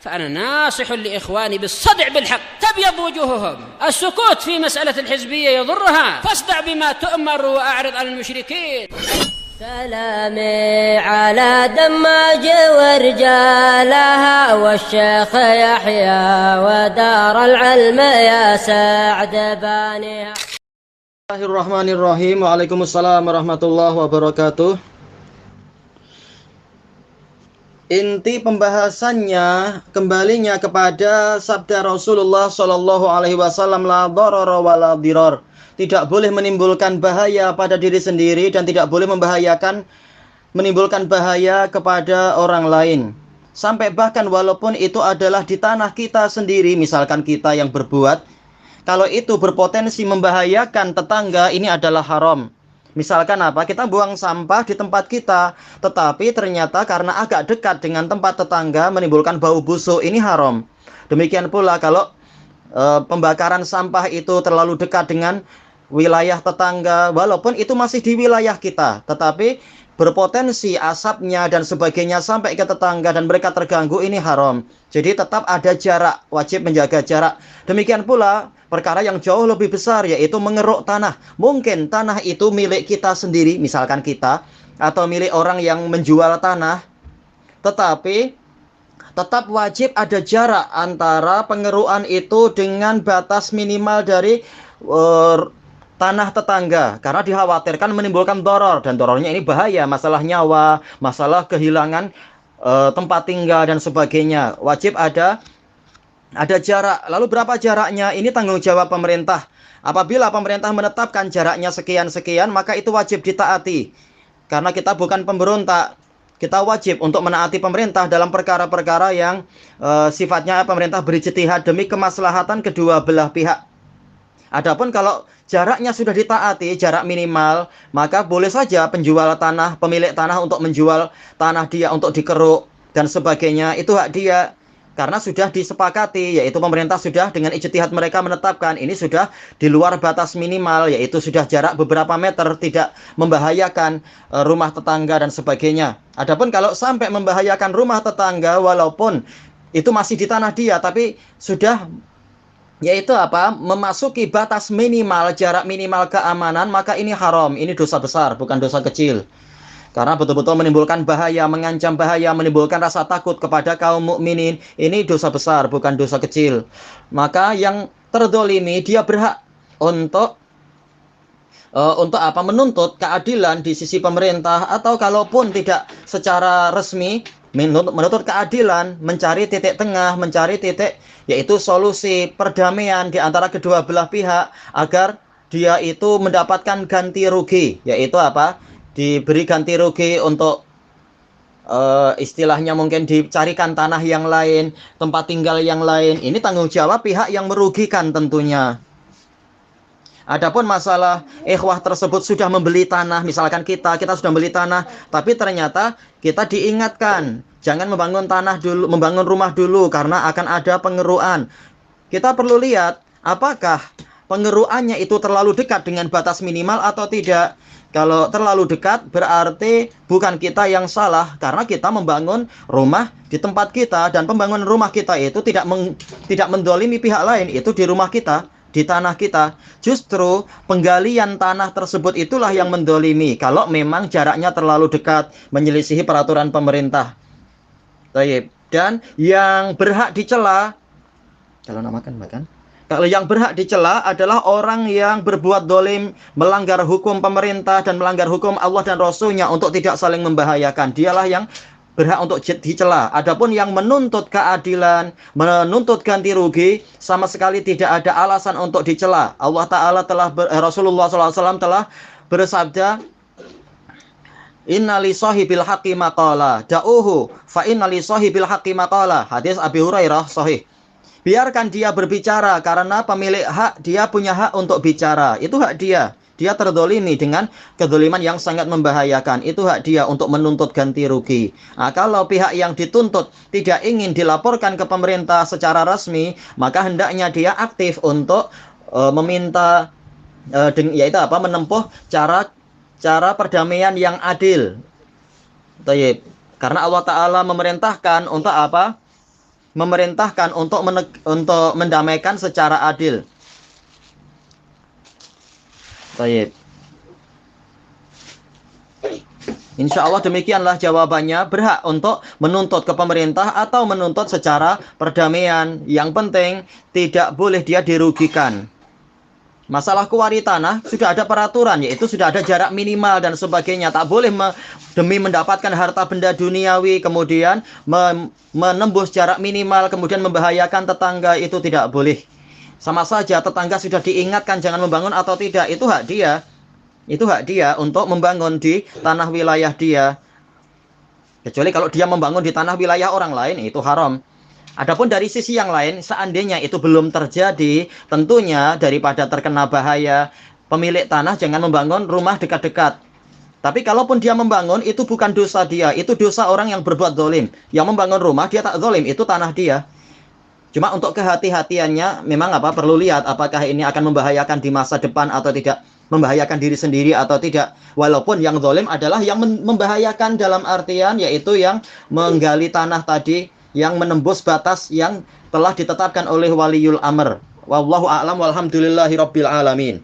فأنا ناصح لإخواني بالصدع بالحق تبيض وجوههم. السكوت في مسألة الحزبية يضرها، فاصدع بما تؤمر وأعرض عن المشركين. سلامي على دماج ورجالها والشيخ يحيى ودار العلم يا سعد بانيها. Bismillahirrahmanirrahim. Waalaikumsalam warahmatullahi wabarakatuh. Inti pembahasannya kembalinya kepada sabda Rasulullah Shallallahu Alaihi Wasallam, la darara wa la dirar. Tidak boleh menimbulkan bahaya pada diri sendiri dan tidak boleh menimbulkan bahaya kepada orang lain. Sampai bahkan walaupun itu adalah di tanah kita sendiri, misalkan kita yang berbuat, kalau itu berpotensi membahayakan tetangga, ini adalah haram. Misalkan apa? Kita buang sampah di tempat kita, tetapi ternyata karena agak dekat dengan tempat tetangga menimbulkan bau busuk, ini haram. Demikian pula kalau pembakaran sampah itu terlalu dekat dengan wilayah tetangga, walaupun itu masih di wilayah kita, tetapi berpotensi asapnya dan sebagainya sampai ke tetangga dan mereka terganggu, ini haram. Jadi tetap ada jarak, wajib menjaga jarak. Demikian pula perkara yang jauh lebih besar, yaitu mengeruk tanah. Mungkin tanah itu milik kita sendiri, misalkan kita, atau milik orang yang menjual tanah, tetapi tetap wajib ada jarak antara pengerukan itu dengan batas minimal dari tanah tetangga, karena dikhawatirkan menimbulkan doror, dan dorornya ini bahaya, masalah nyawa, masalah kehilangan tempat tinggal dan sebagainya. Wajib ada jarak. Lalu berapa jaraknya? Ini tanggung jawab pemerintah. Apabila pemerintah menetapkan jaraknya sekian-sekian, maka itu wajib ditaati. Karena kita bukan pemberontak. Kita wajib untuk menaati pemerintah dalam perkara-perkara yang sifatnya pemerintah berijtihad demi kemaslahatan kedua belah pihak. Adapun kalau jaraknya sudah ditaati, jarak minimal, maka boleh saja penjual tanah, pemilik tanah untuk menjual tanah dia untuk dikeruk dan sebagainya, itu hak dia. Karena sudah disepakati, yaitu pemerintah sudah dengan ijtihad mereka menetapkan ini sudah di luar batas minimal, yaitu sudah jarak beberapa meter, tidak membahayakan rumah tetangga dan sebagainya. Adapun kalau sampai membahayakan rumah tetangga, walaupun itu masih di tanah dia, tapi sudah yaitu apa? Memasuki batas minimal, jarak minimal keamanan, maka ini haram, ini dosa besar, bukan dosa kecil. Karena betul-betul menimbulkan bahaya, mengancam bahaya, menimbulkan rasa takut kepada kaum mukminin. Ini dosa besar, bukan dosa kecil. Maka yang terdolimi dia berhak untuk apa? Menuntut keadilan di sisi pemerintah, atau kalaupun tidak secara resmi menuntut keadilan, mencari titik tengah, mencari titik yaitu solusi perdamaian di antara kedua belah pihak agar dia itu mendapatkan ganti rugi, yaitu apa? Diberi ganti rugi untuk istilahnya mungkin dicarikan tanah yang lain, tempat tinggal yang lain. Ini tanggung jawab pihak yang merugikan tentunya. Adapun masalah ikhwah tersebut sudah membeli tanah, misalkan kita sudah membeli tanah, tapi ternyata kita diingatkan jangan membangun rumah dulu karena akan ada pengerukan. Kita perlu lihat apakah pengerukannya itu terlalu dekat dengan batas minimal atau tidak. Kalau terlalu dekat berarti bukan kita yang salah, karena kita membangun rumah di tempat kita, dan pembangunan rumah kita itu tidak mendolimi pihak lain, itu di rumah kita, di tanah kita. Justru penggalian tanah tersebut itulah yang mendolimi kalau memang jaraknya terlalu dekat, menyelisihi peraturan pemerintah. Dan yang berhak dicela, kalau yang berhak dicela adalah orang yang berbuat dolim, melanggar hukum pemerintah dan melanggar hukum Allah dan Rasulnya untuk tidak saling membahayakan. Dialah yang berhak untuk dicela. Adapun yang menuntut keadilan, menuntut ganti rugi, sama sekali tidak ada alasan untuk dicela. Allah Ta'ala Rasulullah SAW telah bersabda, Inna li sahibil haqqi maqala, da'uhu fa inna li sahibil haqqi maqala. Hadis Abi Hurairah sahih. Biarkan dia berbicara, karena pemilik hak, dia punya hak untuk bicara. Itu hak dia. Dia terdolimi dengan kedoliman yang sangat membahayakan. Itu hak dia untuk menuntut ganti rugi. Nah, kalau pihak yang dituntut tidak ingin dilaporkan ke pemerintah secara resmi, maka hendaknya dia aktif untuk meminta, yaitu apa? Menempuh cara perdamaian yang adil. Karena Allah Ta'ala memerintahkan untuk apa? memerintahkan untuk mendamaikan secara adil. Baik. Insya Allah demikianlah jawabannya. Berhak untuk menuntut ke pemerintah atau menuntut secara perdamaian. Yang penting tidak boleh dia dirugikan. Masalah kuari tanah sudah ada peraturan, yaitu sudah ada jarak minimal dan sebagainya. Tak boleh demi mendapatkan harta benda duniawi kemudian menembus jarak minimal kemudian membahayakan tetangga, itu tidak boleh. Sama saja tetangga sudah diingatkan jangan membangun atau tidak, itu hak dia. Itu hak dia untuk membangun di tanah wilayah dia. Kecuali kalau dia membangun di tanah wilayah orang lain, itu haram. Adapun dari sisi yang lain, seandainya itu belum terjadi, tentunya daripada terkena bahaya, pemilik tanah jangan membangun rumah dekat-dekat. Tapi kalaupun dia membangun, itu bukan dosa dia, itu dosa orang yang berbuat zalim. Yang membangun rumah, dia tak zalim, itu tanah dia. Cuma untuk kehati-hatiannya, memang perlu lihat apakah ini akan membahayakan di masa depan atau tidak, membahayakan diri sendiri atau tidak. Walaupun yang zalim adalah yang membahayakan dalam artian, yaitu yang menggali tanah tadi, yang menembus batas yang telah ditetapkan oleh waliul amr. Wallahu a'lam walhamdulillahi rabbil alamin.